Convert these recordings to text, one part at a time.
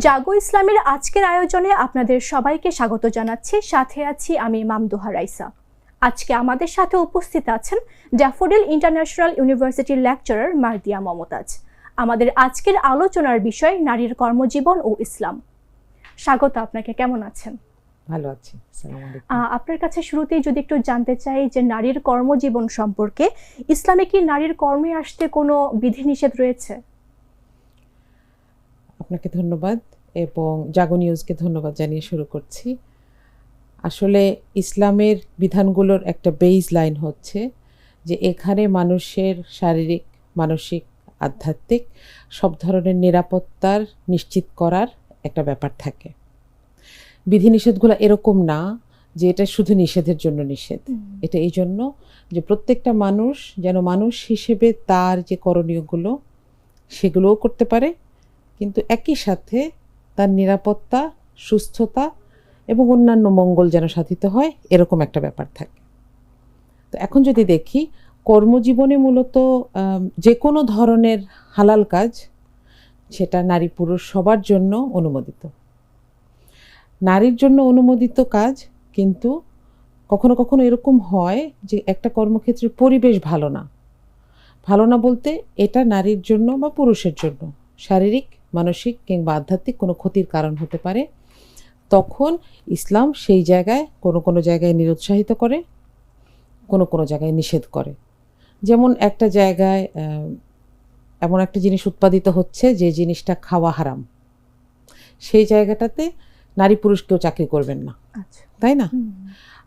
জাগো ইসলামের আজকের আয়োজনে আপনাদের সবাইকে স্বাগত জানাচ্ছি। সাথে আছি আমি মামদুহা রাইসা। আজকে আমাদের সাথে উপস্থিত আছেন ড্যাফোডিল ইন্টারন্যাশনাল ইউনিভার্সিটির লেকচারার মার্দিয়া মমতাজ। আমাদের আজকের আলোচনার বিষয় নারীর কর্মজীবন ও ইসলাম। স্বাগত আপনাকে, কেমন আছেন? ভালো আছি। আসসালামু আলাইকুম। আপনার কাছে শুরুতেই যদি একটু জানতে চাই যে নারীর কর্মজীবন সম্পর্কে, ইসলামে কি নারীর কর্মে আসতে কোনো বিধিনিষেধ রয়েছে? আপনাকে ধন্যবাদ এবং জাগো নিউজকে ধন্যবাদ জানিয়ে শুরু করছি। আসলে ইসলামের বিধানগুলোর একটা বেস লাইন হচ্ছে যে এখানে মানুষের শারীরিক, মানসিক, আধ্যাত্মিক সব ধরনের নিরাপত্তার নিশ্চিত করার একটা ব্যাপার থাকে। বিধিনিষেধগুলো এরকম না যে এটা শুধু নিষেধের জন্য নিষেধ। এটা এই জন্য যে প্রত্যেকটা মানুষ যেন মানুষ হিসেবে তার যে করণীয়গুলো সেগুলোও করতে পারে, কিন্তু একই সাথে তার নিরাপত্তা, সুস্থতা এবং অন্যান্য মঙ্গল যেন সাধিত হয়, এরকম একটা ব্যাপার থাকে। তো এখন যদি দেখি কর্মজীবনে মূলত যে কোনো ধরনের হালাল কাজ সেটা নারী পুরুষ সবার জন্য অনুমোদিত। নারীর জন্য অনুমোদিত কাজ, কিন্তু কখনো কখনো এরকম হয় যে একটা কর্মক্ষেত্রের পরিবেশ ভালো না বলতে এটা নারীর জন্য বা পুরুষের জন্য শারীরিক, মানসিক কিংবা আধ্যাত্মিক কোনো ক্ষতির কারণ হতে পারে। তখন ইসলাম সেই জায়গায় কোনো জায়গায় নিরুৎসাহিত করে, কোনো জায়গায় নিষেধ করে। যেমন একটা জায়গায় এমন একটা জিনিস উৎপাদিত হচ্ছে যে জিনিসটা খাওয়া হারাম, সেই জায়গাটাতে নারী পুরুষ কেউ চাকরি করবেন না, তাই না?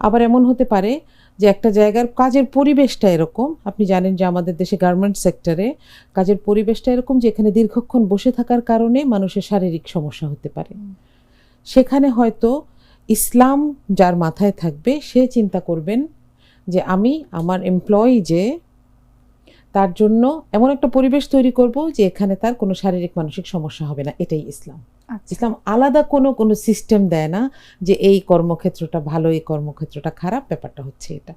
আবার এমন হতে পারে যে একটা জায়গার কাজের পরিবেশটা এরকম, আপনি জানেন যে আমাদের দেশে গার্মেন্টস সেক্টরে কাজের পরিবেশটা এরকম যে এখানে দীর্ঘক্ষণ বসে থাকার কারণে মানুষের শারীরিক সমস্যা হতে পারে। সেখানে হয়তো ইসলাম যার মাথায় থাকবে সে চিন্তা করবেন যে আমি আমার এমপ্লয়ি যে তার জন্য এমন একটা পরিবেশ তৈরি করব যে এখানে তার কোনো শারীরিক মানসিক সমস্যা হবে না। এটাই ইসলাম। ইসলাম আলাদা কোনো সিস্টেম দেয় না যে এই কর্মক্ষেত্রটা ভালো, এই কর্মক্ষেত্রটা খারাপ। ব্যাপারটা হচ্ছে এটা।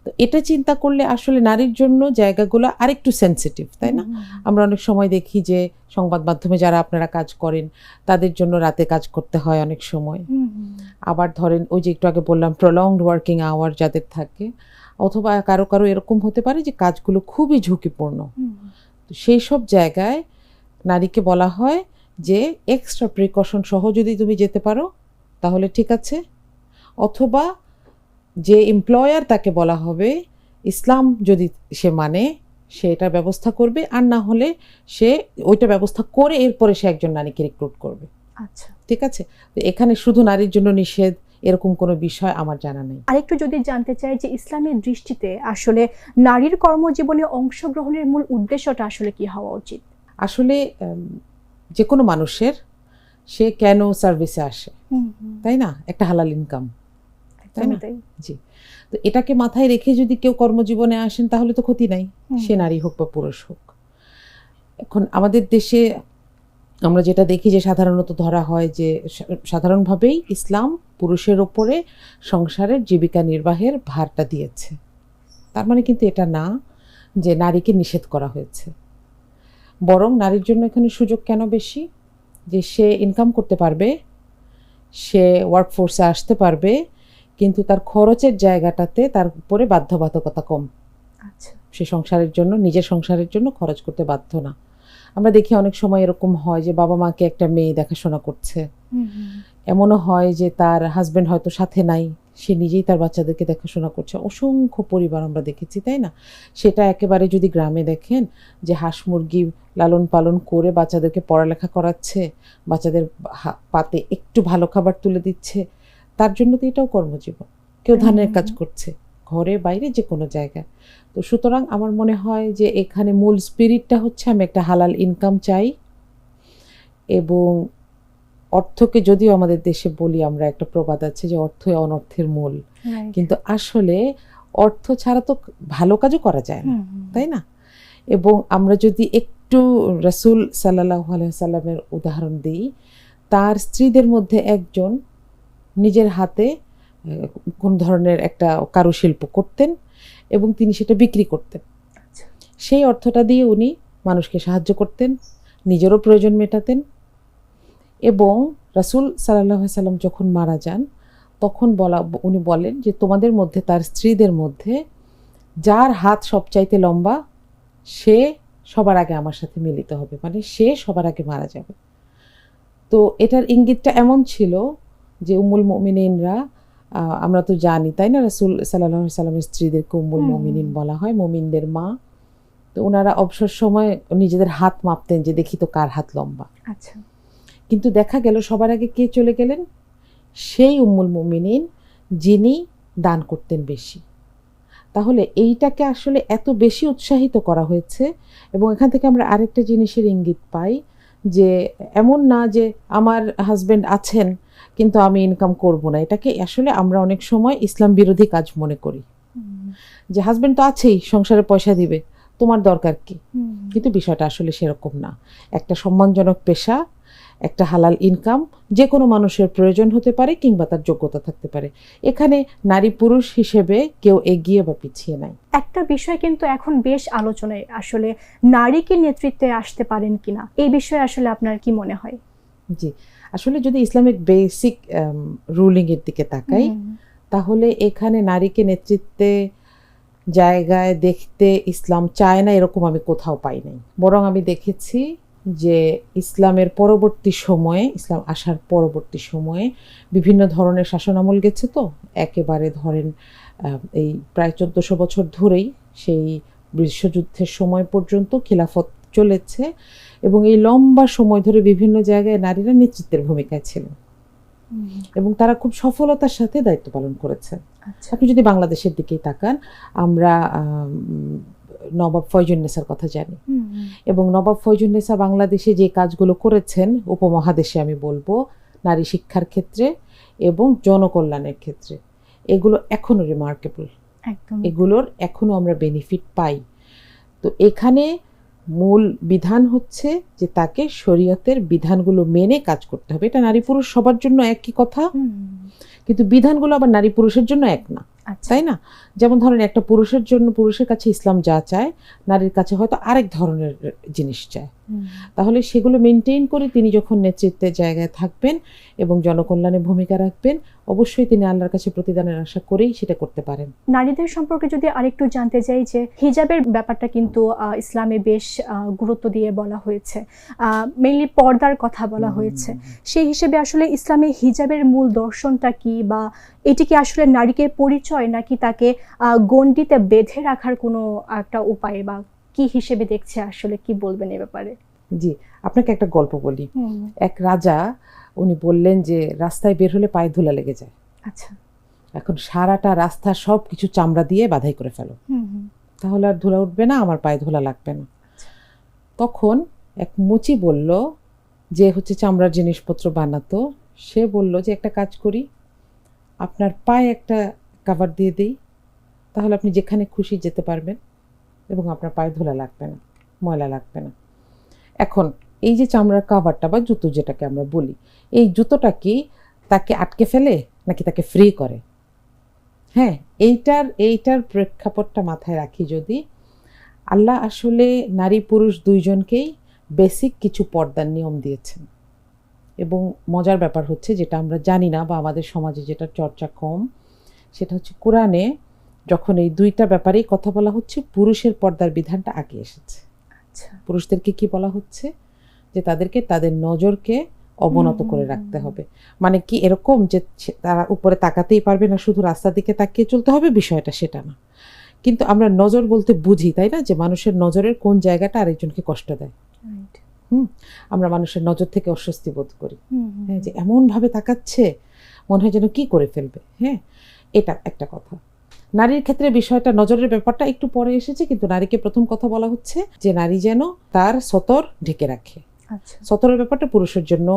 তো এটা চিন্তা করলে আসলে নারীর জন্য জায়গাগুলো আরেকটু সেন্সিটিভ, তাই না? আমরা অনেক সময় দেখি যে সংবাদ মাধ্যমে যারা আপনারা কাজ করেন তাদের জন্য রাতে কাজ করতে হয় অনেক সময়। আবার ধরেন ওই যে একটু আগে বললাম প্রলংড ওয়ার্কিং আওয়ার যাদের থাকে, অথবা কারো এরকম হতে পারে যে কাজগুলো খুবই ঝুঁকিপূর্ণ। তো সেই সব জায়গায় নারীকে বলা হয় যে এক্সট্রা প্রিকশন সহ যদি তুমি যেতে পারো তাহলে ঠিক আছে, অথবা যে এমপ্লয়ার তাকে বলা হবে ইসলাম যদি সে মানে সে এটা ব্যবস্থা করবে, আর না হলে সে ওইটা ব্যবস্থা করে এরপরে সে একজন নারীকে রিক্রুট করবে। আচ্ছা, ঠিক আছে। তো এখানে শুধু নারীর জন্য নিষেধ এরকম কোনো বিষয় আমার জানা নেই। আরেকটু যদি জানতে চাই যে ইসলামের দৃষ্টিতে আসলে নারীর কর্মজীবনে অংশগ্রহণের মূল উদ্দেশ্যটা আসলে কি হওয়া উচিত? আসলে যে কোনো মানুষের সে কেন সার্ভিসে আসে, তাই না? একটা হালাল ইনকাম, তাই না? জি। তো এটাকে মাথায় রেখে যদি কেউ কর্মজীবনে আসেন তাহলে তো ক্ষতি নাই, সে নারী হোক বা পুরুষ হোক। এখন আমাদের দেশে আমরা যেটা দেখি যে সাধারণত ধরা হয় যে সাধারণভাবেই ইসলাম পুরুষের ওপরে সংসারের জীবিকা নির্বাহের ভারটা দিয়েছে। তার মানে কিন্তু এটা না যে নারীকে নিষেধ করা হয়েছে, বরং নারীর জন্য এখানে সুযোগ কেন বেশি যে সে ইনকাম করতে পারবে, সে ওয়ার্কফোর্সে আসতে পারবে, কিন্তু তার খরচের জায়গাটাতে তার উপরে বাধ্যবাধকতা কম। আচ্ছা, সে সংসারের জন্য, নিজের সংসারের জন্য খরচ করতে বাধ্য না। আমরা দেখি অনেক সময় এরকম হয় যে বাবা মাকে একটা মেয়ে দেখাশোনা করছে, এমনও হয় যে তার হাজবেন্ড হয়তো সাথে নাই, সে নিজেই তার বাচ্চাদেরকে দেখাশোনা করছে। অসংখ্য পরিবার আমরা দেখেছি, তাই না? সেটা একেবারে যদি গ্রামে দেখেন যে হাঁস মুরগি লালন পালন করে বাচ্চাদেরকে পড়ালেখা করাচ্ছে, বাচ্চাদের পাতে একটু ভালো খাবার তুলে দিচ্ছে, তার জন্য তো এটাও কর্মজীবন। কেউ ধানের কাজ করছে, ঘরে বাইরে যে কোনো জায়গায়। তো সুতরাং আমার মনে হয় যে এখানে মূল স্পিরিটটা হচ্ছে আমি একটা হালাল ইনকাম চাই, এবং অর্থকে যদিও আমাদের দেশে বলি আমরা, একটা প্রবাদ আছে যে অর্থই অনর্থের মূল, কিন্তু আসলে অর্থ ছাড়া তো ভালো কাজও করা যায় না, তাই না? এবং আমরা যদি একটু রাসূল সাল্লাল্লাহু আলাইহি সাল্লামের উদাহরণ দিই, তার স্ত্রীদের মধ্যে একজন নিজের হাতে কোন ধরনের একটা কারুশিল্প করতেন এবং তিনি সেটা বিক্রি করতেন। সেই অর্থটা দিয়ে উনি মানুষকে সাহায্য করতেন, নিজেরও প্রয়োজন মেটাতেন এবং রাসূল সাল্লাল্লাহু আলাইহি সাল্লাম যখন মারা যান তখন উনি বলেন যে তোমাদের মধ্যে, তার স্ত্রীদের মধ্যে যার হাত সবচাইতে লম্বা সে সবার আগে আমার সাথে মিলিত হবে, মানে সে সবার আগে মারা যাবে। তো এটার ইঙ্গিতটা এমন ছিল যে উম্মুল মুমিনিনরা, আমরা তো জানি তাই না, রাসূল সাল্লাল্লাহু আলাইহি সাল্লামের স্ত্রীদেরকে উম্মুল মুমিনিন বলা হয়, মুমিনদের মা। তো ওনারা অবসর সময় নিজেদের হাত মাপতেন যে দেখি তো কার হাত লম্বা। আচ্ছা। কিন্তু দেখা গেল সবার আগে কে চলে গেলেন? সেই উম্মুল মুমিনিন যিনি দান করতেন বেশি। তাহলে এইটাকে আসলে এত বেশি উৎসাহিত করা হয়েছে। এবং এখান থেকে আমরা আরেকটা জিনিসের ইঙ্গিত পাই যে এমন না যে আমার হাজবেন্ড আছেন কিন্তু আমি ইনকাম করব না, এটাকে আসলে আমরা অনেক সময় ইসলাম বিরোধী কাজ মনে করি। যে হাজবেন্ড তো আছেই, সংসারে পয়সা দিবে, তোমার দরকার কি? কিন্তু বিষয়টা আসলে সেরকম না। একটা সম্মানজনক পেশা, একটা হালাল ইনকাম যে কোনো মানুষের প্রয়োজন হতে পারে কিংবা তার যোগ্যতা থাকতে পারে। এখানে নারী পুরুষ হিসেবে কেউ এগিয়ে বা পিছিয়ে নাই। একটা বিষয় কিন্তু এখন বেশ আলোচনায়, আসলে নারী কি নেতৃত্বে আসতে পারেন কিনা, এই বিষয়ে আসলে আপনার কি মনে হয়? জি, আসলে যদি ইসলামিক বেসিক রুলিং এর দিকে তাকাই তাহলে এখানে নারীকে নেতৃত্বে জায়গায় দেখতে ইসলাম চায় না এরকম আমি কোথাও পাই নাই। বরং আমি দেখেছি যে ইসলামের পরবর্তী সময়ে, ইসলাম আসার পরবর্তী সময়ে বিভিন্ন ধরনের শাসনামল গেছে। তো একেবারে ধরেন এই প্রায় 1400 বছর ধরেই সেই বিশ্বযুদ্ধের সময় পর্যন্ত খিলাফত চলেছে এবং এই লম্বা সময় ধরে বিভিন্ন জায়গায় নারীরা নেতৃত্বের ভূমিকায় ছিলেন এবং তারা খুব সফলতার সাথে দায়িত্ব পালন করেছে। আপনি যদি বাংলাদেশের দিকেই তাকান, আমরা নবাব ফয়জুন্নেসার কথা জানি এবং নবাব ফয়জুন্নেসা বাংলাদেশে যে কাজগুলো করেছেন উপমহাদেশে, আমি বলবো নারী শিক্ষার ক্ষেত্রে এবং জনকল্যাণের ক্ষেত্রে, এগুলো এখনো রিমার্কেবল, এগুলোর এখনো আমরা বেনিফিট পাই। তো এখানে মূল বিধান হচ্ছে যে তাকে শরীয়তের বিধানগুলো মেনে কাজ করতে হবে। এটা নারী পুরুষ সবার জন্য একই কথা, কিন্তু বিধানগুলো আবার নারী পুরুষের জন্য এক না, তাই না? যেমন ধরেন একটা পুরুষের জন্য, পুরুষের কাছে ইসলাম যা চায় নারীর কাছে হয়তো আরেক ধরনের জিনিস চায়। তাহলে সেগুলো মেনটেন করে তিনি যখন নেতৃত্বের জায়গায় থাকবেন এবং জনকল্যাণে ভূমিকা রাখবেন, অবশ্যই তিনি আল্লাহর কাছে প্রতিদানের আশা করেই সেটা করতে পারেন। নারীদের সম্পর্কে যদি আরেকটু জানতে চাই, যে হিজাবের ব্যাপারটা কিন্তু ইসলামে বেশ গুরুত্ব দিয়ে বলা হয়েছে, মেইনলি পর্দার কথা বলা হয়েছে। সেই হিসেবে আসলে ইসলামে হিজাবের মূল দর্শনটা কি, বা এটি কি আসলে নারীকে পরিচয় নাকি তাকে গণ্ডিতে বেঁধে রাখার কোনো একটা উপায়, বা কি হিসেবে দেখছে, আসলে কি বলবেন এ ব্যাপারে? জি, আপনাকে একটা গল্প বলি। এক রাজা, উনি বললেন যে রাস্তায় বের হলে পায়ে ধুলা লেগে যায়। আচ্ছা। এখন সারাটা রাস্তা সব কিছু চামড়া দিয়ে বাঁধাই করে ফেলো, তাহলে আর ধুলা উঠবে না, আমার পায়ে ধুলা লাগবে না। তখন এক মুচি বলল, যে হচ্ছে চামড়ার জিনিসপত্র বানাতো, সে বলল যে একটা কাজ করি, আপনার পায়ে একটা কাভার দিয়ে দিই, তাহলে আপনি যেখানে খুশি যেতে পারবেন এবং আপনার পায়ে ধুলা লাগবে না, ময়লা লাগবে না। এখন এই যে চামড়ার কাভারটা বা জুতো যেটাকে আমরা বলি, এই জুতোটা কি তাকে আটকে ফেলে নাকি তাকে ফ্রি করে? হ্যাঁ, এইটার প্রেক্ষাপটটা মাথায় রাখি যদি, আল্লাহ আসলে নারী পুরুষ দুইজনকেই বেসিক কিছু পর্দার নিয়ম দিয়েছেন। এবং মজার ব্যাপার হচ্ছে, যেটা আমরা জানি না বা আমাদের সমাজে যেটা চর্চা কম, সেটা হচ্ছে কোরআনে যখন এই দুইটা ব্যাপারেই কথা বলা হচ্ছে, পুরুষের পর্দার বিধানটা আগে এসেছে। পুরুষদেরকে কি বলা হচ্ছে? যে তাদেরকে তাদের নজরকে অবনত করে রাখতে হবে। মানে কি এরকম যে তারা উপরে তাকাতেই পারবে না, শুধু রাস্তার দিকে তাকিয়ে চলতে হবে, বিষয়টা সেটা না। কিন্তু আমরা নজর বলতে বুঝি, তাই না, যে মানুষের নজরের কোন জায়গাটা আরেকজনকে কষ্ট দেয়। আমরা মানুষের নজর থেকে অস্বস্তি বোধ করি, হ্যাঁ, যে এমন ভাবে তাকাচ্ছে মনে হয় যেন কি করে ফেলবে। হ্যাঁ, এটা একটা কথা। নারীর ক্ষেত্রে বিষয়টা, নজরের ব্যাপারটা একটু পরে এসেছে, কিন্তু নারীকে প্রথম কথা বলা হচ্ছে যে নারী যেন তার সতর ঢেকে রাখে। সতরের ব্যাপারটা পুরুষের জন্য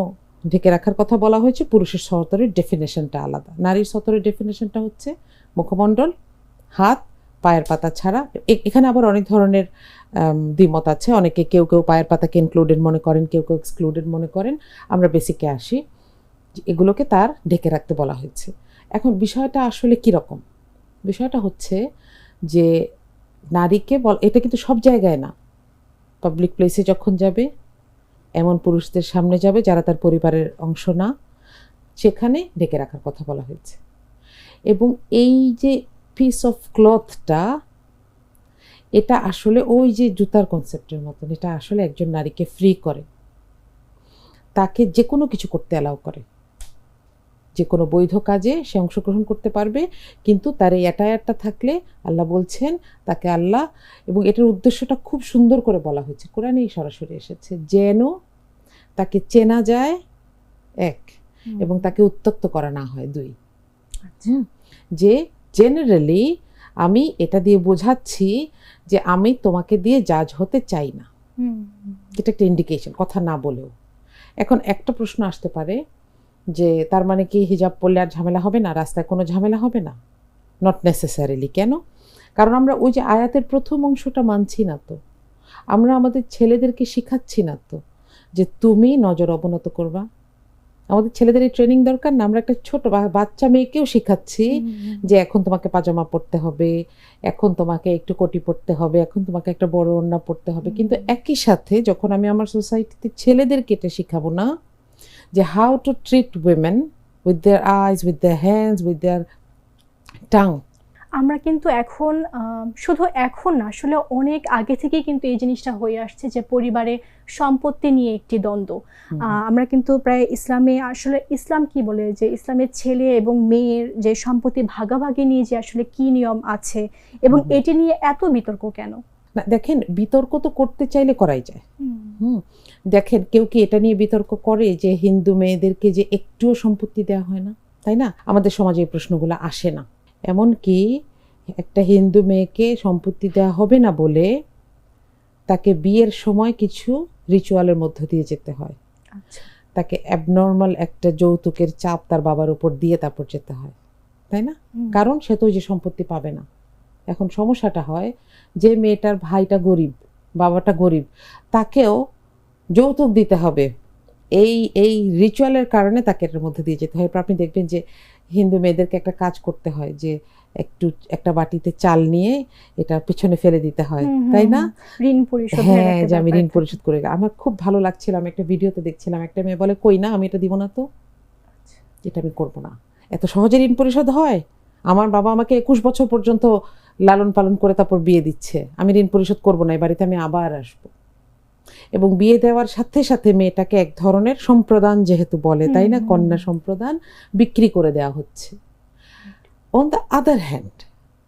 ঢেকে রাখার কথা বলা হয়েছে। পুরুষের সতরের ডেফিনেশনটা আলাদা, নারীর সতরের ডেফিনেশনটা হচ্ছে মুখমণ্ডল, হাত, পায়ের পাতা ছাড়া। এখানে আবার অনেক ধরনের দ্বিমত আছে, অনেকে কেউ পায়ের পাতাকে ইনক্লুডেড মনে করেন, কেউ এক্সক্লুডেড মনে করেন। আমরা বেসিকে আসি, এগুলোকে তার ঢেকে রাখতে বলা হয়েছে। এখন বিষয়টা আসলে কীরকম? বিষয়টা হচ্ছে যে নারীকে এটা কিন্তু সব জায়গায় না। পাবলিক প্লেসে যখন যাবে, এমন পুরুষদের সামনে যাবে যারা তার পরিবারের অংশ না, সেখানে ঢেকে রাখার কথা বলা হয়েছে। এবং এই যে পিস অফ ক্লথটা, এটা আসলে ওই যে জুতার কনসেপ্টের মতন, এটা আসলে একজন নারীকে ফ্রি করে, তাকে যে কোনো কিছু করতে অ্যালাউ করে, যে কোনো বৈধ কাজে সে অংশগ্রহণ করতে পারবে। কিন্তু তার এই অ্যাটায়ারটা থাকলে আল্লাহ বলছেন তাকে আল্লাহ, এবং এটার উদ্দেশ্যটা খুব সুন্দর করে বলা হয়েছে, কোরআনেই সরাসরি এসেছে, যেন তাকে চেনা যায় এক, এবং তাকে উত্ত্যক্ত করা না হয় দুই। যে জেনারেলি আমি এটা দিয়ে বোঝাচ্ছি যে আমি তোমাকে দিয়ে জাজ হতে চাই না, এটা একটা ইন্ডিকেশন, কথা না বলেও। এখন একটা প্রশ্ন আসতে পারে যে তার মানে কি হিজাব পরলে আর ঝামেলা হবে না, রাস্তায় কোনো ঝামেলা হবে না? Not necessarily. কেন? কারণ আমরা ওই যে আয়াতের প্রথম অংশটা মানছি না তো, আমরা আমাদের ছেলেদেরকে শিখাচ্ছি না তো যে তুমি নজর অবনত করবা। আমাদের ছেলেদের এই ট্রেনিং দরকার না? আমরা একটা ছোট বাচ্চা মেয়েকেও শিখাচ্ছি যে এখন তোমাকে পাজামা পরতে হবে, এখন তোমাকে একটু কোটি পরতে হবে, এখন তোমাকে একটা বড় ওড়না পরতে হবে। কিন্তু একই সাথে যখন আমি আমার সোসাইটিতে ছেলেদেরকে এটা শিখাবো না যে how to treat women with their eyes, with their hands, with their tongue. আমরা কিন্তু এখন শুধু এখন না, আসলে অনেক আগে থেকেই কিন্তু এই জিনিসটা হয়ে আসছে যে পরিবারে সম্পত্তি নিয়ে একটি দ্বন্দ্ব। আমরা কিন্তু প্রায় ইসলামে, আসলে ইসলাম কি বলে যে ইসলামের ছেলে এবং মেয়ের যে সম্পত্তি ভাগাভাগি নিয়ে যে আসলে কি নিয়ম আছে, এবং এটি নিয়ে এত বিতর্ক কেন? না দেখেন, বিতর্ক তো করতে চাইলে করাই যায়। দেখেন, কেউ কি এটা নিয়ে বিতর্ক করে যে হিন্দু মেয়েদেরকে যে একটুও সম্পত্তি দেওয়া হয় না, তাই না? আমাদের সমাজে এই প্রশ্নগুলো আসে না। এমনকি একটা হিন্দু মেয়েকে সম্পত্তি দেওয়া হবে না বলে তাকে বিয়ের সময় কিছু রিচুয়ালের মধ্য দিয়ে যেতে হয়। তাকে অ্যাবনর্মাল একটা যৌতুকের চাপ তার বাবার উপর দিয়ে তারপর যেতে হয়, তাই না? কারণ সে তো ওই যে সম্পত্তি পাবে না। এখন সমস্যাটা হয় যে মেয়েটার ভাইটা গরিব, বাবাটা গরিব, তাকেও যৌতুক দিতে হবে, এই রিচুয়ালের কারণে তাকে এটার মধ্যে দিয়ে যেতে হয়। আপনি দেখবেন যে হিন্দু মেয়েদেরকে একটা কাজ করতে হয় যে একটা বাটিতে চাল নিয়ে এটা পিছনে ফেলে দিতে হয়, তাই না? ঋণ পরিশোধ। হ্যাঁ, যে আমি ঋণ পরিশোধ করে। আমার খুব ভালো লাগছিল, আমি একটা ভিডিওতে দেখছিলাম, একটা মেয়ে বলে কই না, আমি এটা দিব না, তো এটা আমি করবো না। এত সহজে ঋণ পরিশোধ হয়? আমার বাবা আমাকে 21 বছর পর্যন্ত লালন পালন করে তারপর বিয়ে দিচ্ছে, আমি ঋণ পরিশোধ করবো না, এই বাড়িতে আমি আবার আসবো। এবং বিয়ে দেওয়ার সাথে সাথে মেয়েটাকে এক ধরনের সম্প্রদান যেহেতু বলে, তাই না, কন্যা সম্প্রদান বিক্রি করে দেওয়া হচ্ছে। অন দ্য আদার হ্যান্ড,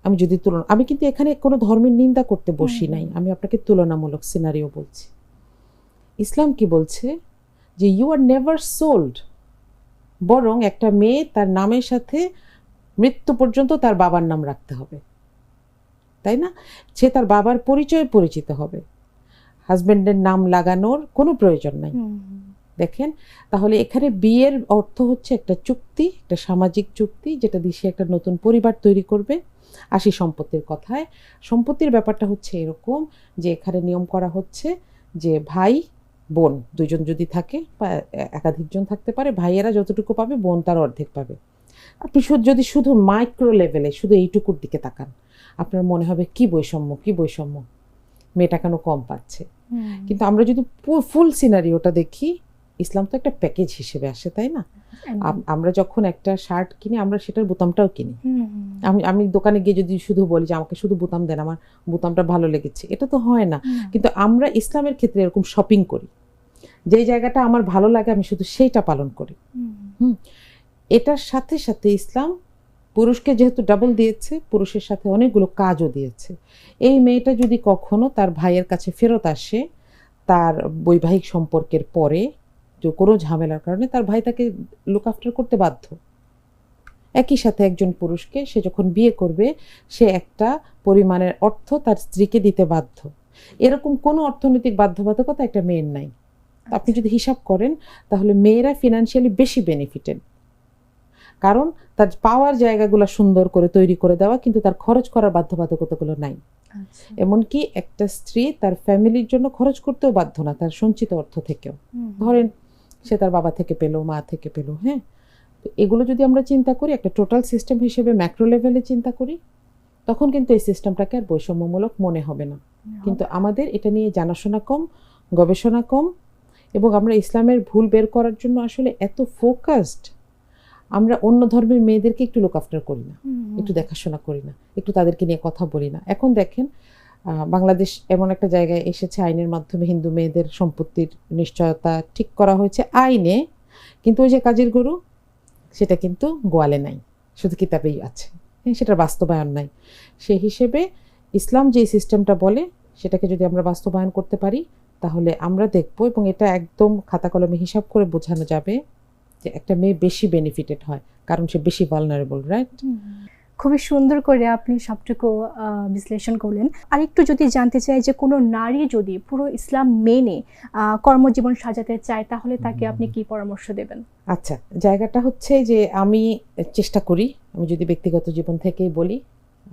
আমি কিন্তু এখানে কোনো ধর্মের নিন্দা করতে বসি নাই, আমি আপনাকে তুলনামূলক সিনারিও বলছি। ইসলাম কি বলছে যে ইউ আর নেভার সোল্ড, বরং একটা মেয়ে তার নামের সাথে মৃত্যু পর্যন্ত তার বাবার নাম রাখতে হবে, তাই না? সে তার বাবার পরিচয়ে পরিচিত হবে, হাজবেন্ডের নাম লাগানোর কোনো প্রয়োজন নাই। দেখেন, তাহলে এখানে বিয়ের অর্থ হচ্ছে একটা চুক্তি, একটা সামাজিক চুক্তি, যেটা দিয়ে সে একটা নতুন পরিবার তৈরি করবে। আসি সম্পত্তির কথায়। সম্পত্তির ব্যাপারটা হচ্ছে এরকম যে এখানে নিয়ম করা হচ্ছে যে ভাই বোন দুজন যদি থাকে বা একাধিকজন থাকতে পারে, ভাইয়েরা যতটুকু পাবে বোন তার অর্ধেক পাবে। আপনি যদি শুধু মাইক্রো লেভেলে শুধু এইটুকুর দিকে তাকান, আপনার মনে হবে কি বৈষম্য, মেয়েটা কেন কম পাচ্ছে। কিন্তু আমরা যদি ফুল সিনারিওটা দেখি, ইসলাম তো একটা প্যাকেজ হিসেবে আসে, তাই না? আমরা যখন একটা শার্ট কিনি, আমরা সেটার বোতামটাও কিনি। আমি দোকানে গিয়ে যদি শুধু বলি যে আমাকে শুধু বোতাম দেন, আমার বোতামটা ভালো লেগেছে, এটা তো হয় না। কিন্তু আমরা ইসলামের ক্ষেত্রে এরকম শপিং করি, যে জায়গাটা আমার ভালো লাগে আমি শুধু সেইটা পালন করি। এটার সাথে সাথে ইসলাম পুরুষকে যেহেতু ডাবল দিয়েছে, পুরুষের সাথে অনেকগুলো কাজও দিয়েছে। এই মেয়েটা যদি কখনো তার ভাইয়ের কাছে ফেরত আসে, তার বৈবাহিক সম্পর্কের পরে যে কোনো ঝামেলার কারণে, তার ভাই তাকে লুক আফটার করতে বাধ্য। একই সাথে একজন পুরুষকে সে যখন বিয়ে করবে, সে একটা পরিমাণের অর্থ তার স্ত্রীকে দিতে বাধ্য। এরকম কোনো অর্থনৈতিক বাধ্যবাধকতা একটা মেয়ের নাই। আপনি যদি হিসাব করেন, তাহলে মেয়েরা ফিনান্সিয়ালি বেশি বেনিফিটেড, কারণ তার পাওয়ার জায়গাগুলো সুন্দর করে তৈরি করে দেওয়া, কিন্তু তার খরচ করার বাধ্যবাধকতাগুলো নাই। এমনকি একটা স্ত্রী তার ফ্যামিলির জন্য খরচ করতেও বাধ্য না, তার সঞ্চিত অর্থ থেকেও। ধরেন সে তার বাবা থেকে পেলো, মা থেকে পেলো, হ্যাঁ, এগুলো যদি আমরা চিন্তা করি একটা টোটাল সিস্টেম হিসেবে, ম্যাক্রো লেভেলে চিন্তা করি, তখন কিন্তু এই সিস্টেমটাকে আর বৈষম্যমূলক মনে হবে না। কিন্তু আমাদের এটা নিয়ে জানাশোনা কম, গবেষণা কম, এবং আমরা ইসলামের ভুল বের করার জন্য আসলে এত ফোকাসড, আমরা অন্য ধর্মের মেয়েদেরকে একটু লুক আফটার করি না, একটু দেখাশোনা করি না, একটু তাদেরকে নিয়ে কথা বলি না। এখন দেখেন বাংলাদেশ এমন একটা জায়গায় এসেছে, আইনের মাধ্যমে হিন্দু মেয়েদের সম্পত্তির নিশ্চয়তা ঠিক করা হয়েছে আইনে, কিন্তু ওই যে কাজের গরু সেটা কিন্তু গোয়ালে নাই, শুধু কিতাবেই আছে, সেটার বাস্তবায়ন নাই। সেই হিসেবে ইসলাম যে সিস্টেমটা বলে সেটাকে যদি আমরা বাস্তবায়ন করতে পারি তাহলে আমরা দেখব, এবং এটা একদম খাতা কলমে হিসাব করে বোঝানো যাবে যে একটা মেয়ে বেশি বেনিফিটেড হয় কারণ সে বেশি ভালনারেবল, রাইট? খুবই সুন্দর করে আপনি সবটুকু বিশ্লেষণ করলেন। আর একটু যদি জানতে চাই যে কোনো নারী যদি পুরো ইসলাম মেনে কর্মজীবন সাজাতে চায় তাহলে তাকে আপনি কি পরামর্শ দেবেন? আচ্ছা, জায়গাটা হচ্ছে যে আমি চেষ্টা করি, আমি যদি ব্যক্তিগত জীবন থেকেই বলি,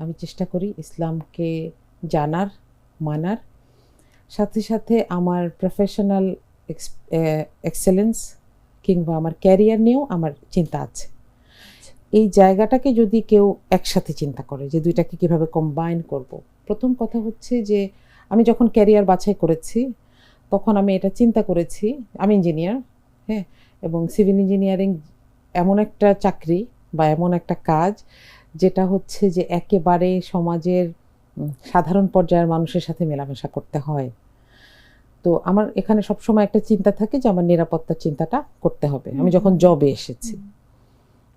আমি চেষ্টা করি ইসলামকে জানার, মানার সাথে সাথে আমার প্রফেশনাল এক্সেলেন্স কিংবা আমার ক্যারিয়ার নিয়েও আমার চিন্তা আছে। এই জায়গাটাকে যদি কেউ একসাথে চিন্তা করে যে দুইটাকে কিভাবে কম্বাইন করব, প্রথম কথা হচ্ছে যে আমি যখন ক্যারিয়ার বাছাই করেছি তখন আমি এটা চিন্তা করেছি, আমি ইঞ্জিনিয়ার, হ্যাঁ, এবং সিভিল ইঞ্জিনিয়ারিং এমন একটা চাকরি বা এমন একটা কাজ যেটা হচ্ছে যে একেবারে সমাজের সাধারণ পর্যায়ের মানুষের সাথে মেলামেশা করতে হয়। তো আমার এখানে সবসময় একটা চিন্তা থাকে যে আমার নিরাপত্তার চিন্তাটা করতে হবে আমি যখন জবে এসেছি।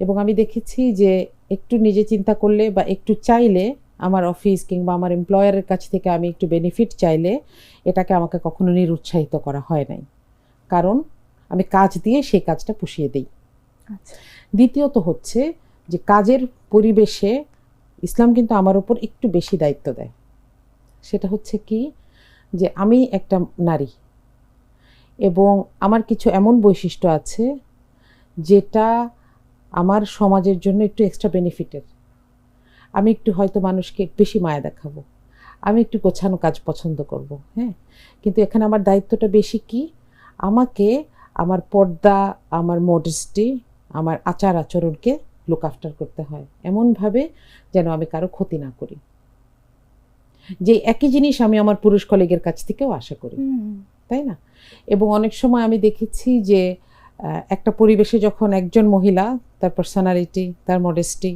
এবং আমি দেখেছি যে একটু নিজে চিন্তা করলে বা একটু চাইলে আমার অফিস কিংবা আমার এমপ্লয়ারের কাছ থেকে আমি একটু বেনিফিট চাইলে এটাকে আমাকে কখনো নিরুৎসাহিত করা হয় নাই, কারণ আমি কাজ দিয়ে সেই কাজটা পুষিয়ে দিই। দ্বিতীয়ত হচ্ছে যে কাজের পরিবেশে ইসলাম কিন্তু আমার উপর একটু বেশি দায়িত্ব দেয়। সেটা হচ্ছে কি যে আমি একটা নারী এবং আমার কিছু এমন বৈশিষ্ট্য আছে যেটা আমার সমাজের জন্য একটু এক্সট্রা বেনিফিটের। আমি একটু হয়তো মানুষকে বেশি মায়া দেখাবো, আমি একটু গোছানো কাজ পছন্দ করব, হ্যাঁ, কিন্তু এখানে আমার দায়িত্বটা বেশি কি, আমাকে আমার পর্দা, আমার মডেস্টি, আমার আচার আচরণকে লুক আফটার করতে হয় এমনভাবে যেন আমি কারো ক্ষতি না করি। যে একই জিনিস আমি আমার পুরুষ কলিগের কাছ থেকেও আশা করি, তাই না? এবং অনেক সময় আমি দেখেছি যে একটা পরিবেশে যখন একজন মহিলা তার পার্সোনালিটি, তার মডেস্টি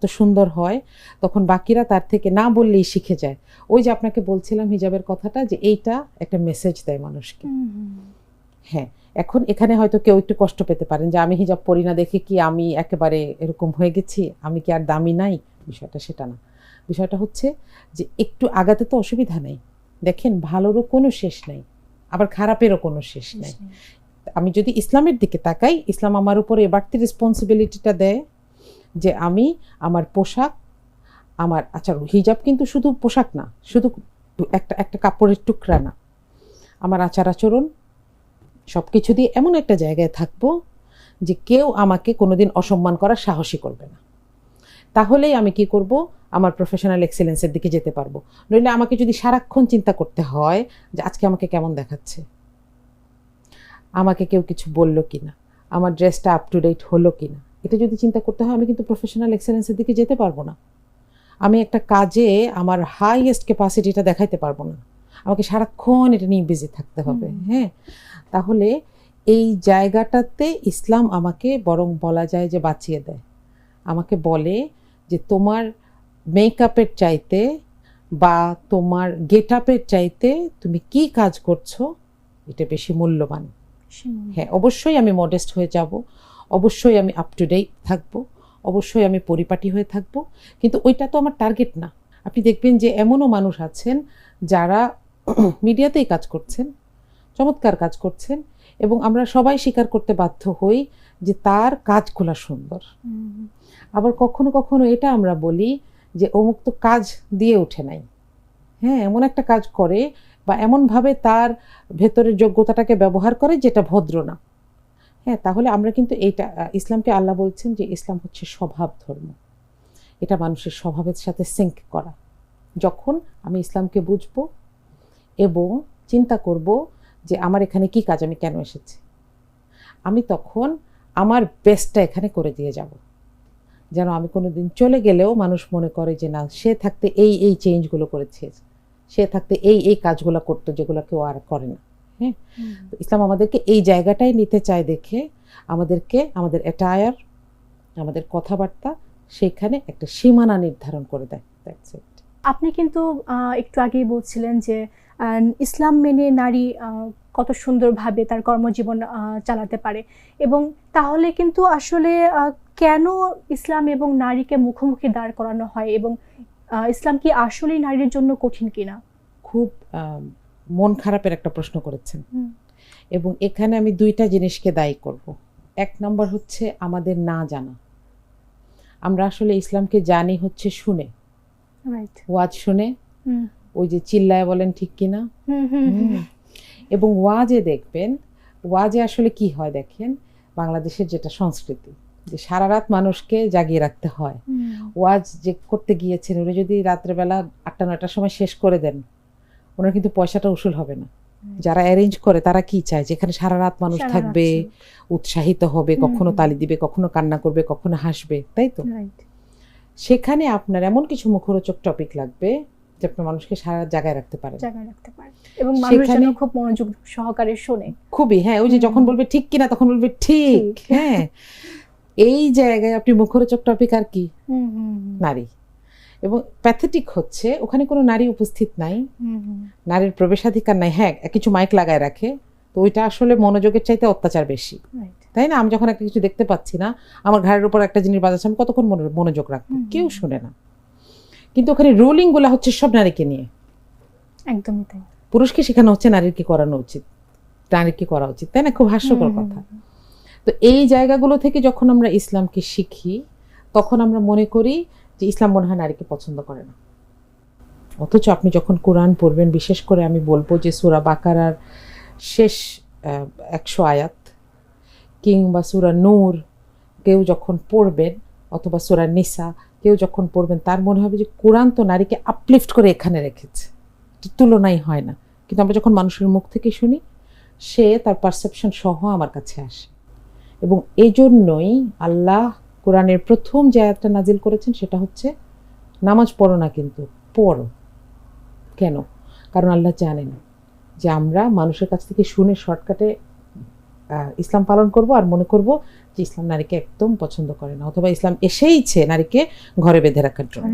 তো সুন্দর হয়, তখন বাকিরা তার থেকে না বললেই শিখে যায়। ওই যে আপনাকে বলছিলাম হিজাবের কথাটা, যে এইটা একটা মেসেজ দেয় মানুষকে। হ্যাঁ, এখন এখানে হয়তো কেউ একটু কষ্ট পেতে পারেন যে আমি হিজাব পরি না দেখে কি আমি একেবারে এরকম হয়ে গেছি, আমি কি আর দামি নাই? বিষয়টা সেটা না। বিষয়টা হচ্ছে যে একটু আগাতে তো অসুবিধা নেই। দেখেন, ভালোরও কোনো শেষ নেই, আবার খারাপেরও কোনো শেষ নেই। আমি যদি ইসলামের দিকে তাকাই, ইসলাম আমার উপর এ বাড়তি রেসপন্সিবিলিটিটা দেয় যে আমি আমার পোশাক, আমার আচার, হিজাব কিন্তু শুধু পোশাক না, শুধু একটা কাপড়ের টুকরা না, আমার আচার আচরণ সব কিছু দিয়ে এমন একটা জায়গায় থাকবো যে কেউ আমাকে কোনোদিন অসম্মান করার সাহসী করবে না। তাহলেই আমি কি করব, আমার প্রফেশনাল এক্সেলেন্সের দিকে যেতে পারবো। নইলে আমাকে যদি সারাক্ষণ চিন্তা করতে হয় যে আজকে আমাকে কেমন দেখাচ্ছে, আমাকে কেউ কিছু বললো কিনা, আমার ড্রেসটা আপ টু ডেট হলো কিনা, এটা যদি চিন্তা করতে হয় আমি কিন্তু প্রফেশনাল এক্সেলেন্সের দিকে যেতে পারবো না। আমি একটা কাজে আমার হাইয়েস্ট ক্যাপাসিটিটা দেখাইতে পারবো না, আমাকে সারাক্ষণ এটা নিয়ে বিজি থাকতে হবে। হ্যাঁ, তাহলে এই জায়গাটাতে ইসলাম আমাকে বরং বলা যায় যে বাঁচিয়ে দেয়। আমাকে বলে যে তোমার মেকআপের চাইতে বা তোমার গেট আপের চাইতে তুমি কি কাজ করছো এটা বেশি মূল্যবান। হ্যাঁ, অবশ্যই আমি মডেস্ট হয়ে যাব, অবশ্যই আমি আপ টু ডেট থাকবো, অবশ্যই আমি পরিপাটি হয়ে থাকবো, কিন্তু ওইটা তো আমার টার্গেট না। আপনি দেখবেন যে এমনও মানুষ আছেন যারা মিডিয়াতেই কাজ করছেন, চমৎকার কাজ করছেন, এবং আমরা সবাই স্বীকার করতে বাধ্য হই যে তার কাজগুলো সুন্দর। আবার কখনো কখনো এটা আমরা বলি যে অমুক তো কাজ দিয়ে ওঠে নাই। হ্যাঁ, এমন একটা কাজ করে বা এমনভাবে তার ভেতরের যোগ্যতাটাকে ব্যবহার করে যেটা ভদ্র না। হ্যাঁ, তাহলে আমরা কিন্তু এইটা, ইসলামকে আল্লাহ বলছেন যে ইসলাম হচ্ছে স্বভাব ধর্ম, এটা মানুষের স্বভাবের সাথে সিঙ্ক করা। যখন আমি ইসলামকে বুঝবো এবং চিন্তা করব যে আমার এখানে কি কাজ, আমি কেন এসেছি, আমি তখন আমার বেস্টটা এখানে করে দিয়ে যাব, যেন আমি কোনোদিন চলে গেলেও মানুষ মনে করে যে না, সে থাকতে এই এই চেঞ্জগুলো করেছে, সে থাকতে এই এই কাজগুলো করতো যেগুলো কেউ আর করে না। হ্যাঁ, তো ইসলাম আমাদেরকে এই জায়গাটাই নিতে চায় দেখে আমাদেরকে আমাদের অ্যাটায়ার, আমাদের কথাবার্তা সেখানে একটা সীমানা নির্ধারণ করে দেয়। That's it. আপনি কিন্তু একটু আগেই বলছিলেন যে ইসলাম মেনে নারী কত সুন্দরভাবে তার কর্মজীবন চালাতে পারে, এবং তাহলে কিন্তু আসলে কেন ইসলাম এবং নারীকে মুখোমুখি দাঁড় করানো হয়, এবং ইসলাম কি আসলেই নারীর জন্য কঠিন কিনা? খুব মন খারাপের একটা প্রশ্ন করেছেন, এবং এখানে আমি দুইটা জিনিসকে দায়ী করব। এক নম্বর হচ্ছে আমাদের না জানা। আমরা আসলে ইসলামকে জানি হচ্ছে শুনে, ওয়াজ শুনে, ওই যে চিল্লায় বলেন ঠিক কিনা। এবং ওয়াজে দেখবেন, ওয়াজে আসলে কি হয় দেখেন, বাংলাদেশের যেটা সংস্কৃতি যে সারা রাত মানুষকে জাগিয়ে রাখতে হয়। ওয়াজ যে করতে গিয়েছেন উনি যদি রাত্রেবেলা 8টা-9টার সময় শেষ করে দেন, ওনার কিন্তু পয়সাটা উসুল হবে না। যারা অ্যারেঞ্জ করে তারা কি চায়, যেখানে সারা রাত মানুষ থাকবে, উৎসাহিত হবে, কখনো তালি দিবে, কখনো কান্না করবে, কখনো হাসবে, তাই তো? সেখানে আপনার এমন কিছু মুখরোচক টপিক লাগবে যে আপনার মানুষকে সারা রাত জায়গায় রাখতে পারে, এবং মানুষ যেন খুব মনোযোগ সহকারে শোনে। খুবই, হ্যাঁ, ওই যে যখন বলবে ঠিক কিনা তখন বলবে ঠিক। হ্যাঁ, এই জায়গায় আপনি মুখরোচক টপিক আর কি, নারী। এবং প্যাথেটিক হচ্ছে ওখানে কোনো নারী উপস্থিত নাই, নারীর প্রবেশাধিকার নাই। হ্যাঁ, কিছু মাইক লাগায় রাখে, তো ওইটা আসলে মনোযোগের চাইতে অত্যাচার বেশি, তাই না? আমি যখন একটা কিছু দেখতে পাচ্ছি না, আমার ঘাড়ের উপর একটা জিনিস বাজাচ্ছে, আমি কতক্ষণ মনোযোগ রাখবো? কেউ শুনে না। কিন্তু ওখানে রুলিং গুলা হচ্ছে সব নারীকে নিয়ে। একদমই তাই। পুরুষকে শেখানো হচ্ছে নারীর কি করানো উচিত, নারীর কি করা উচিত, তাই না? খুব হাস্যকর কথা। তো এই জায়গাগুলো থেকে যখন আমরা ইসলামকে শিখি, তখন আমরা মনে করি যে ইসলাম মনে হয় নারীকে পছন্দ করে না। অথচ আপনি যখন কোরআন পড়বেন, বিশেষ করে আমি বলবো যে সূরা বাকারার শেষ 100 আয়াত কিংবা সূরা নূর কেউ যখন পড়বেন, অথবা সূরা নিসা কেউ যখন পড়বেন, তার মনে হবে যে কোরআন তো নারীকে আপলিফট করে এখানে রেখেছে, তুলনাই হয় না। কিন্তু আমরা যখন মানুষের মুখ থেকে শুনি, সে তার পারসেপশন সহ আমার কাছে আসে। এবং এই জন্যই আল্লাহ কোরআনের প্রথম যে আয়াতটা নাজিল করেছেন সেটা হচ্ছে নামাজ পড়ো না, কিন্তু পড়ো। কেন? কারণ আল্লাহ জানেন যে আমরা মানুষের কাছ থেকে শুনে শর্টকাটে ইসলাম পালন করব আর মনে করব যে ইসলাম নারীকে একদম পছন্দ করে না, অথবা ইসলাম এসেইছে নারীকে ঘরে বেঁধে রাখার জন্য।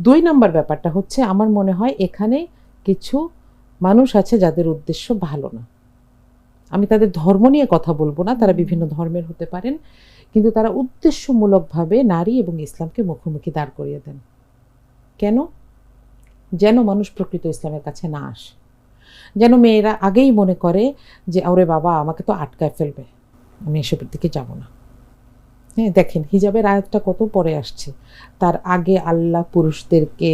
2 নম্বর ব্যাপারটা হচ্ছে, আমার মনে হয় এখানে কিছু মানুষ আছে যাদের উদ্দেশ্য ভালো না। আমি তাদের ধর্ম নিয়ে কথা বলবো না, তারা বিভিন্ন ধর্মের হতে পারেন, কিন্তু তারা উদ্দেশ্যমূলকভাবে নারী এবং ইসলামকে মুখোমুখি দাঁড় করিয়ে দেন। কেন? যেন মানুষ প্রকৃত ইসলামের কাছে না আসে, যেন মেয়েরা আগেই মনে করে যে ওরে বাবা আমাকে তো আটকায় ফেলবে, আমি এসবের দিকে যাব না। হ্যাঁ, দেখেন হিজাবের আয়াতটা কত পরে আসছে। তার আগে আল্লাহ পুরুষদেরকে,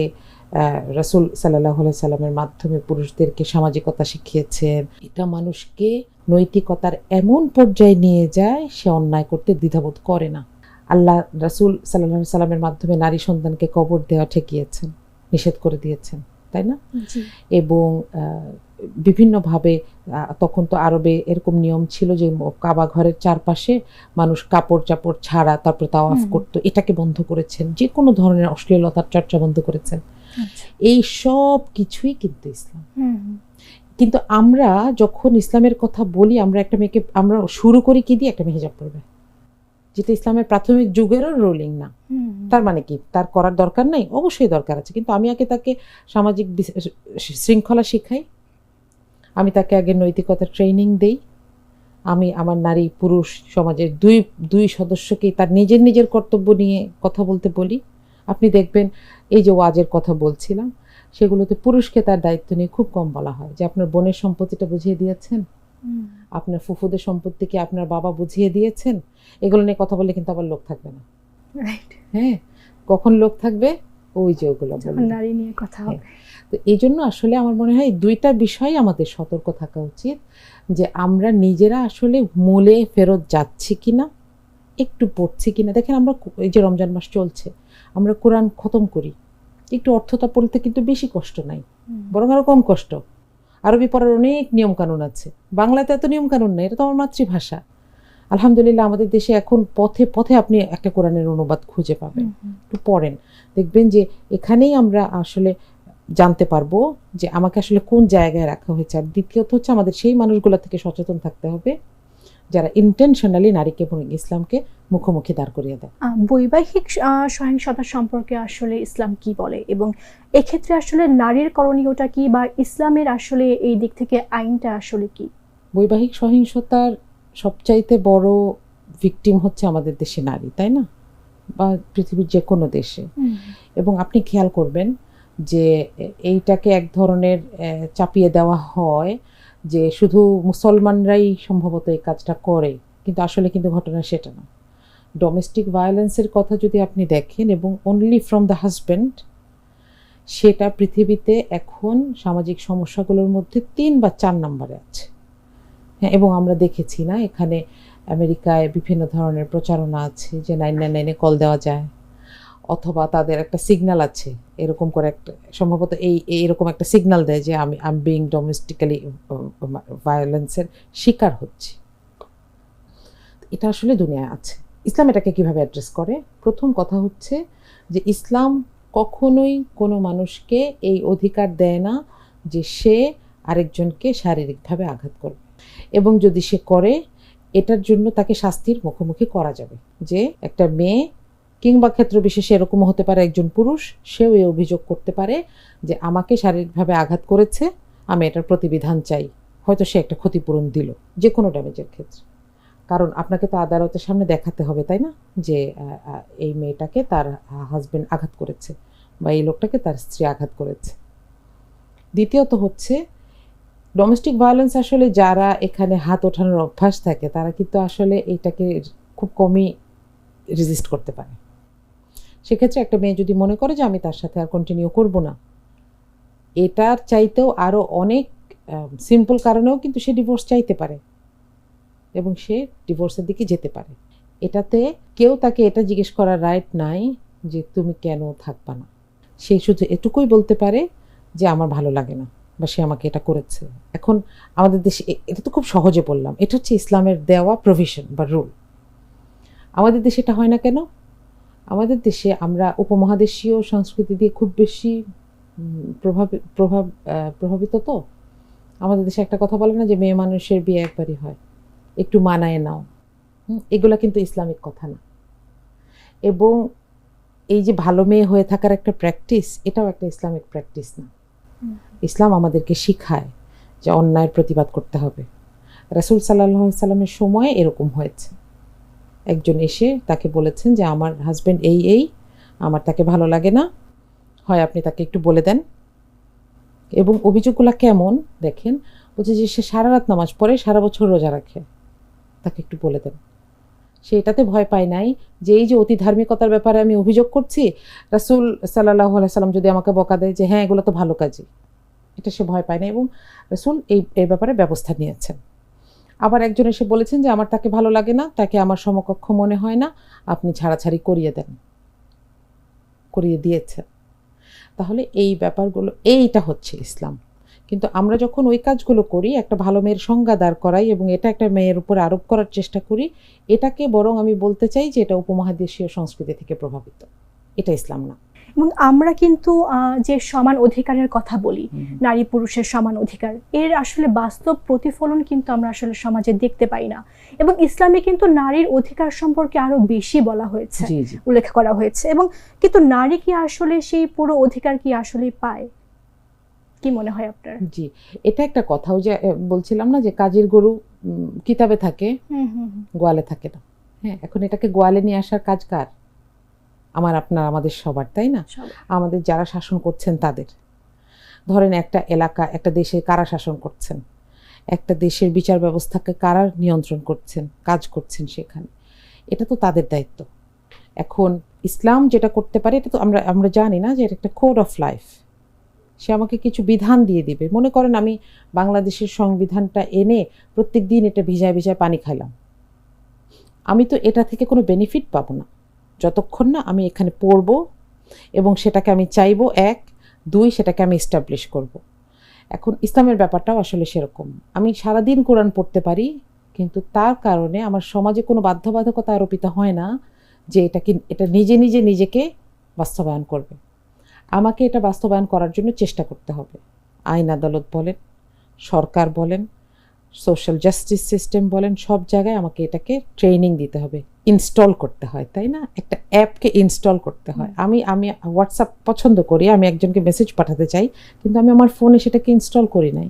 রাসূল সাল্লাল্লাহু আলাইহি সাল্লামের মাধ্যমে পুরুষদেরকে সামাজিকতা শিখিয়েছেন। এটা মানুষকে নৈতিকতার এমন পর্যায়ে নিয়ে যায়, সে অন্যায় করতে দ্বিধাবোধ করে না। আল্লাহ রাসূল সাল্লাল্লাহু আলাইহি সাল্লামের মাধ্যমে নারী সন্তানকে কবর দেওয়া ঠেকিয়েছেন, নিষেধ করে দিয়েছেন, তাই না? এবং বিভিন্নভাবে তখন তো আরবে এরকম নিয়ম ছিল যে কাবা ঘরের চারপাশে মানুষ কাপড় চাপড় ছাড়া তারপর তাওয়াফ করতো, এটাকে বন্ধ করেছেন। যে কোনো ধরনের অশ্লীলতার চর্চা বন্ধ করেছেন। এই সব কিছুই কিন্তু ইসলাম। কিন্তু আমরা যখন ইসলামের কথা বলি, আমরা একটা মেয়েকে আমরা শুরু করি কি দিয়ে, একটা মেয়ে হিজাব পরবে, যেটা ইসলামের প্রাথমিক যুগেরও রুলিং না। তার মানে কি তার করার দরকার নাই? অবশ্যই দরকার আছে, কিন্তু আমি আগে তাকে সামাজিক শৃঙ্খলা শিখাই, আমি তাকে আগে নৈতিকতার ট্রেনিং দেই, আমি আমার নারী পুরুষ সমাজের দুই সদস্যকেই তার নিজের কর্তব্য নিয়ে কথা বলতে বলি। আপনি দেখবেন এই যে ওয়াজের কথা বলছিলাম, সেগুলোতে পুরুষকে তার দায়িত্ব নিয়ে খুব কম বলা হয়, যে আপনার বোনের সম্পত্তিটা বুঝিয়ে দিয়েছেন, আপনার ফুফুদের সম্পত্তিকে আপনার বাবা বুঝিয়ে দিয়েছেন। এগুলো নিয়ে কথা বললে কিন্তু আবার লোক থাকবে না। হ্যাঁ, কখন লোক থাকবে? ওই যে ওগুলো নারী নিয়ে কথা হবে। তো এই জন্য আসলে আমার মনে হয় 2টা বিষয় আমাদের সতর্ক থাকা উচিত, যে আমরা নিজেরা আসলে মূলে ফেরত যাচ্ছি কিনা, একটু পড়ছি কিনা। দেখেন আমরা এই যে রমজান মাস চলছে, আমরা কোরআন খতম করি, একটু অর্থটা পড়তে কিন্তু বেশি কষ্ট নাই, বরং আরো কম কষ্ট। আরবি পড়ার অনেক নিয়ম কানুন আছে, বাংলাতে এত নিয়ম কানুন নেই, এটা তো আমার মাতৃভাষা। আলহামদুলিল্লাহ আমাদের দেশে এখন পথে পথে আপনি একটা কোরআনের অনুবাদ খুঁজে পাবেন, একটু পড়েন, দেখবেন যে এখানেই আমরা আসলে জানতে পারবো যে আমাকে আসলে কোন জায়গায় রাখা হয়েছে। আর দ্বিতীয়ত হচ্ছে আমাদের সেই মানুষগুলো থেকে সচেতন থাকতে হবে যারা ইন্টেনশনালি নারীকে এবং ইসলামকে মুখোমুখি দাঁড় করিয়ে দেয়। বৈবাহিক সহিংসতা সম্পর্কে আসলে ইসলাম কি বলে, এবং এক্ষেত্রে আসলে নারীর করণীয়টা কি, বা ইসলামের আসলে এই দিক থেকে আইনটা আসলে কি? বৈবাহিক সহিংসতার সবচাইতে বড় ভিকটিম হচ্ছে আমাদের দেশে নারী, তাই না? বা পৃথিবীর যে কোনো দেশে। এবং আপনি খেয়াল করবেন যে এইটাকে এক ধরনের চাপিয়ে দেওয়া হয় যে শুধু মুসলমানরাই সম্ভবত এই কাজটা করে, কিন্তু আসলে কিন্তু ঘটনা সেটা না। ডোমেস্টিক ভায়োলেন্সের কথা যদি আপনি দেখেন, এবং অনলি ফ্রম দ্য হাজব্যান্ড, সেটা পৃথিবীতে এখন সামাজিক সমস্যাগুলোর মধ্যে 3 বা 4 নম্বরে আছে। হ্যাঁ, এবং আমরা দেখেছি না, এখানে আমেরিকায় বিভিন্ন ধরনের প্রচারণা আছে যে 999-এ কল দেওয়া যায়, অথবা তাদের একটা সিগন্যাল আছে, এরকম করে একটা সম্ভবত এরকম একটা সিগন্যাল দেয় যে আমি বিং ডোমেস্টিক্যালি ভায়োলেন্সের শিকার হচ্ছি। এটা আসলে দুনিয়ায় আছে। ইসলাম এটাকে কিভাবে অ্যাড্রেস করে? প্রথম কথা হচ্ছে যে ইসলাম কখনোই কোনো মানুষকে এই অধিকার দেয় না যে সে আরেকজনকে শারীরিকভাবে আঘাত করবে, এবং যদি সে করে এটার জন্য তাকে শাস্তির মুখোমুখি করা যাবে। যে একটা মেয়ে কিংবা ক্ষেত্র বিশেষে এরকমও হতে পারে একজন পুরুষ, সেও এই অভিযোগ করতে পারে যে আমাকে শারীরিকভাবে আঘাত করেছে, আমি এটার প্রতিবিধান চাই। হয়তো সে একটা ক্ষতিপূরণ দিল, যে কোনো ড্যামেজের ক্ষেত্রে। কারণ আপনাকে তো আদালতের সামনে দেখাতে হবে, তাই না, যে এই মেয়েটাকে তার হাজবেন্ড আঘাত করেছে বা এই লোকটাকে তার স্ত্রী আঘাত করেছে। দ্বিতীয়ত হচ্ছে ডোমেস্টিক ভায়োলেন্স আসলে যারা এখানে হাত ওঠানোর অভ্যাস থাকে তারা কিন্তু আসলে এইটাকে খুব কমই রেজিস্ট করতে পারে। সেক্ষেত্রে একটা মেয়ে যদি মনে করে যে আমি তার সাথে আর কন্টিনিউ করব না, এটার চাইতেও আরও অনেক সিম্পল কারণেও কিন্তু সে ডিভোর্স চাইতে পারে এবং সে ডিভোর্সের দিকে যেতে পারে। এটাতে কেউ তাকে এটা জিজ্ঞেস করার রাইট নাই যে তুমি কেন থাকবা না। সে শুধু এটুকুই বলতে পারে যে আমার ভালো লাগে না, বা সে আমাকে এটা করেছে। এখন আমাদের দেশে এটা তো খুব সহজে বললাম, এটা হচ্ছে ইসলামের দেওয়া প্রভিশন বা রুল। আমাদের দেশে এটা হয় না কেন? আমাদের দেশে আমরা উপমহাদেশীয় সংস্কৃতি দিয়ে খুব বেশি প্রভাবিত। তো আমাদের দেশে একটা কথা বলে না যে মেয়ে মানুষের বিয়ে একবারই হয়, একটু মানায় নাও। এগুলা কিন্তু ইসলামিক কথা না। এবং এই যে ভালো মেয়ে হয়ে থাকার একটা প্র্যাকটিস, এটাও একটা ইসলামিক প্র্যাকটিস না। ইসলাম আমাদেরকে শিখায় যে অন্যায়ের প্রতিবাদ করতে হবে। রাসূল সাল্লাল্লাহু আলাইহি সাল্লামের সময় এরকম হয়েছে, একজন এসে তাকে বলেছেন যে আমার হাজব্যান্ড এই আমার তাকে ভালো লাগে না, হয় আপনি তাকে একটু বলে দেন। এবং অভিযোগগুলো কেমন দেখেন, বলছে যে সে সারা রাত নামাজ পড়ে, সারা বছর রোজা রাখে, তাকে একটু বলে দেন। সে এটাতে ভয় পায় নাই যে এই যে অতি ধার্মিকতার ব্যাপারে আমি অভিযোগ করছি, রাসূল সাল্লাল্লাহু আলাইহি সাল্লাম যদি আমাকে বকা দেয় যে হ্যাঁ এগুলো তো ভালো কাজই, এটা সে ভয় পায় না, এবং রাসূল এই ব্যাপারে ব্যবস্থা নিয়েছেন। আবার একজন এসে বলেছেন যে আমার তাকে ভালো লাগে না, তাকে আমার সমকক্ষ মনে হয় না, আপনি ছাড়াছাড়ি করিয়ে দেন, করিয়ে দিয়েছেন। তাহলে এই ব্যাপারগুলো, এইটা হচ্ছে ইসলাম। কিন্তু আমরা যখন ওই কাজগুলো করি, একটা ভালো মেয়ের সংজ্ঞা দাঁড় করাই এবং এটা একটা মেয়ের উপর আরোপ করার চেষ্টা করি, এটাকে বরং আমি বলতে চাই যে এটা উপমহাদেশীয় সংস্কৃতি থেকে প্রভাবিত, এটা ইসলাম না। এবং আমরা কিন্তু যে সমান অধিকারের কথা বলি, নারী পুরুষের সমান অধিকার, এর আসলে বাস্তব প্রতিফলন কিন্তু আমরা আসলে সমাজে দেখতে পাই না। এবং ইসলামে কিন্তু নারীর অধিকার সম্পর্কে আরো বেশি বলা হয়েছে, উল্লেখ করা হয়েছে, এবং কিন্তু নারী কি আসলে সেই পুরো অধিকার কি আসলে পায়? কি মনে হয় আপনার? জি, এটা একটা কথা, ওই যে বলছিলাম না যে কাজের গরু কিতাবে থাকে, গোয়ালে থাকে না। হ্যাঁ, এখন এটাকে গোয়ালে নিয়ে আসার কাজ কার? আমার, আপনার, আমাদের সবার, তাই না? আমাদের যারা শাসন করছেন তাদের। ধরেন একটা এলাকা, একটা দেশে কারা শাসন করছেন, একটা দেশের বিচার ব্যবস্থাকে কারা নিয়ন্ত্রণ করছেন, কাজ করছেন সেখানে, এটা তো তাদের দায়িত্ব। এখন ইসলাম যেটা করতে পারে, এটা তো আমরা জানি না যে এটা একটা কোড অফ লাইফ। সে আমাকে কিছু বিধান দিয়ে দিবে। মনে করেন আমি বাংলাদেশের সংবিধানটা এনে প্রত্যেক দিন এটা ভিজায় ভিজায় পানি খাইলাম, আমি তো এটা থেকে কোনো বেনিফিট পাবো না যতক্ষণ না আমি এখানে পড়ব এবং সেটাকে আমি চাইবো, 1, 2 সেটাকে আমি এস্টাবলিশ করব। এখন ইসলামের ব্যাপারটাও আসলে সেরকম। আমি সারাদিন কোরআন পড়তে পারি, কিন্তু তার কারণে আমার সমাজে কোনো বাধ্যবাধকতা আরোপিত হয় না যে এটা নিজে নিজেকে বাস্তবায়ন করবে। আমাকে এটা বাস্তবায়ন করার জন্য চেষ্টা করতে হবে। আইন আদালত বলেন, সরকার বলেন, সোশ্যাল জাস্টিস সিস্টেম বলেন, সব জায়গায় আমাকে এটাকে ট্রেনিং দিতে হবে, ইনস্টল করতে হয়, তাই না? একটা অ্যাপকে ইনস্টল করতে হয়। আমি হোয়াটসঅ্যাপ পছন্দ করি, আমি একজনকে মেসেজ পাঠাতে চাই, কিন্তু আমি আমার ফোনে সেটাকে ইনস্টল করি নাই,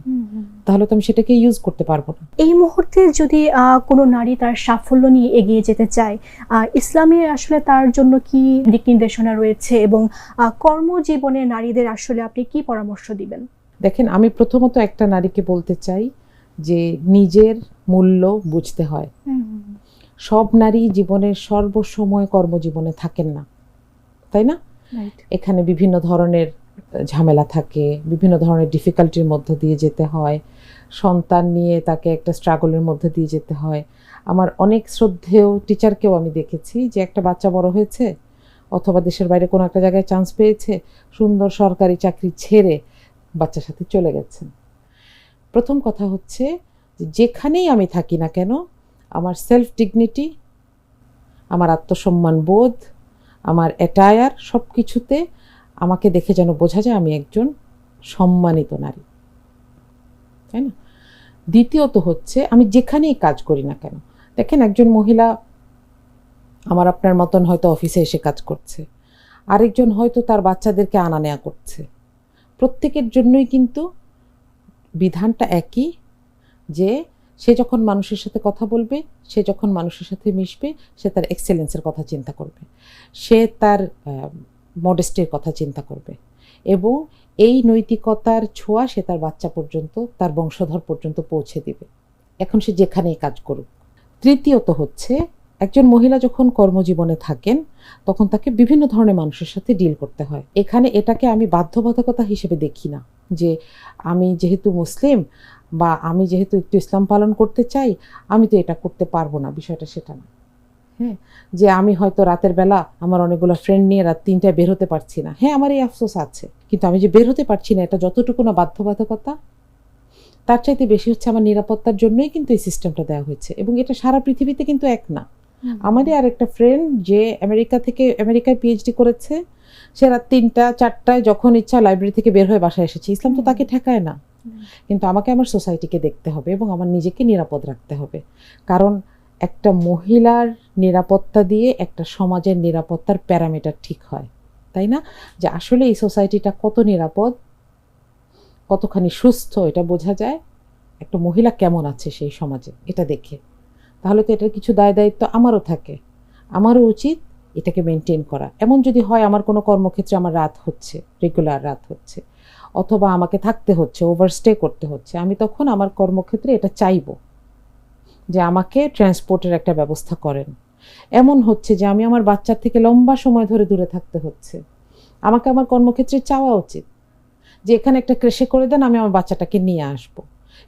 তাহলে তো আমি সেটাকে ইউজ করতে পারবো না। এই মুহূর্তে যদি কোনো নারী তার সাফল্য নিয়ে এগিয়ে যেতে চায়, ইসলামে আসলে তার জন্য কি দিক নির্দেশনা রয়েছে এবং কর্মজীবনে নারীদের আসলে আপনি কি পরামর্শ দিবেন? দেখেন, আমি প্রথমত একটা নারীকে বলতে চাই যে নিজের মূল্য বুঝতে হয়। সব নারী জীবনের সর্বসময় কর্মজীবনে থাকেন না, তাই না? এখানে বিভিন্ন ধরনের ঝামেলা থাকে, বিভিন্ন ধরনের ডিফিকাল্টির মধ্য দিয়ে যেতে হয়, সন্তান নিয়ে তাকে একটা স্ট্রাগলের মধ্যে দিয়ে যেতে হয়। আমার অনেক শ্রদ্ধেয় টিচারকেও আমি দেখেছি যে একটা বাচ্চা বড় হয়েছে অথবা দেশের বাইরে কোনো একটা জায়গায় চান্স পেয়েছে, সুন্দর সরকারি চাকরি ছেড়ে বাচ্চার সাথে চলে গেছেন। প্রথম কথা হচ্ছে যেখানেই আমি থাকি না কেন, আমার সেলফ ডিগনিটি, আমার আত্মসম্মান বোধ, আমার অ্যাটায়ার, সব কিছুতে আমাকে দেখে যেন বোঝা যায় আমি একজন সম্মানিত নারী, তাই না? দ্বিতীয়ত হচ্ছে আমি যেখানেই কাজ করি না কেন, দেখেন একজন মহিলা আমার আপনার মতন হয়তো অফিসে এসে কাজ করছে, আরেকজন হয়তো তার বাচ্চাদেরকে আনা নেওয়া করছে। প্রত্যেকের জন্যই কিন্তু বিধানটা একই, যে সে যখন মানুষের সাথে কথা বলবে, সে যখন মানুষের সাথে মিশবে, সে তার এক্সেলেন্সের কথা চিন্তা করবে, সে তার মডেস্টির কথা চিন্তা করবে, এবং এই নৈতিকতার ছোঁয়া সে তার বাচ্চা পর্যন্ত, তার বংশধর পর্যন্ত পৌঁছে দিবে, এখন সে যেখানেই কাজ করুক। তৃতীয়ত হচ্ছে একজন মহিলা যখন কর্মজীবনে থাকেন তখন তাকে বিভিন্ন ধরনের মানুষের সাথে ডিল করতে হয়। এখানে এটাকে আমি বাধ্যবাধকতা হিসেবে দেখি না, যে আমি যেহেতু মুসলিম বা আমি যেহেতু একটু ইসলাম পালন করতে চাই আমি তো এটা করতে পারবো না, বিষয়টা সেটা না। হ্যাঁ, যে আমি হয়তো রাতের বেলা আমার অনেকগুলো ফ্রেন্ড নিয়ে রাত 3টায় বের হতে পারছি না, হ্যাঁ আমার এই আফসোস আছে, কিন্তু আমি যে বের হতে পারছি না এটা যতটুকু না বাধ্যবাধকতা, তার চাইতে বেশি হচ্ছে আমার নিরাপত্তার জন্যই কিন্তু এই সিস্টেমটা দেওয়া হয়েছে, এবং এটা সারা পৃথিবীতে কিন্তু এক না। আমাদের আরেকটা ফ্রেন্ড যে আমেরিকায় পিএইচডি করেছে, সে রাত 3টা-4টায় যখন ইচ্ছা লাইব্রেরি থেকে বের হয়ে বাসায় এসেছে, ইসলাম তো তাকে ঠেকায় না। কিন্তু আমাকে আমার সোসাইটিকে দেখতে হবে এবং আমার নিজেকে নিরাপদ রাখতে হবে, কারণ একটা মহিলার নিরাপত্তা দিয়ে একটা সমাজের নিরাপত্তার প্যারামিটার ঠিক হয়, তাই না? যে আসলে এই সোসাইটিটা কত নিরাপদ, কতখানি সুস্থ, এটা বোঝা যায় একটা মহিলা কেমন আছে সেই সমাজে, এটা দেখে। তাহলে তো এটার কিছু দায় দায়িত্ব আমারও থাকে, আমারও উচিত এটাকে মেনটেন করা। এমন যদি হয় আমার কোনো কর্মক্ষেত্রে আমার রাত হচ্ছে, রেগুলার রাত হচ্ছে, অথবা আমাকে থাকতে হচ্ছে, ওভারস্টে করতে হচ্ছে, আমি তখন আমার কর্মক্ষেত্রে এটা চাইবো যে আমাকে ট্রান্সপোর্টের একটা ব্যবস্থা করেন। এমন হচ্ছে যে আমি আমার বাচ্চার থেকে লম্বা সময় ধরে দূরে থাকতে হচ্ছে, আমাকে আমার কর্মক্ষেত্রে চাওয়া উচিত যে এখানে একটা ক্রেশে করে দেন, আমি আমার বাচ্চাটাকে নিয়ে আসবো।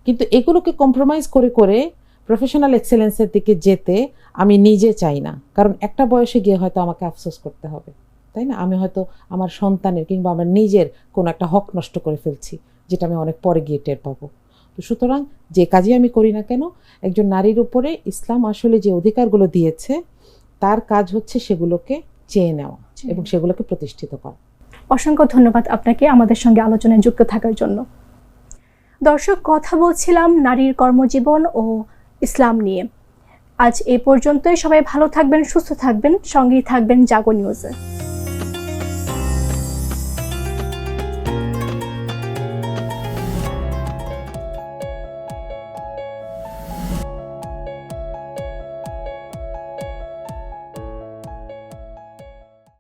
কিন্তু এগুলোকে কম্প্রোমাইজ করে করে প্রফেশনাল এক্সেলেন্সের দিকে যেতে আমি নিজে চাই না, কারণ একটা বয়সে গিয়ে হয়তো আমাকে আফসোস করতে হবে, তাই না? আমি হয়তো আমার সন্তানের কিংবা আমার নিজের কোনো একটা হক নষ্ট করে ফেলছি, যেটা আমি অনেক পরে গিয়ে টের পাবো। তো সুতরাং যে কাজই আমি করি না কেন, একজন নারীর উপরে ইসলাম আসলে যে অধিকারগুলো দিয়েছে তার কাজ হচ্ছে সেগুলোকে চেয়ে নেওয়া এবং সেগুলোকে প্রতিষ্ঠিত করা। অসংখ্য ধন্যবাদ আপনাকে আমাদের সঙ্গে আলোচনায় যুক্ত থাকার জন্য। দর্শক, কথা বলছিলাম নারীর কর্মজীবন ও ইসলাম নিয়ে। আজ এ পর্যন্তই। সবাই ভালো থাকবেন, সুস্থ থাকবেন, সঙ্গেই থাকবেন জাগো নিউজে।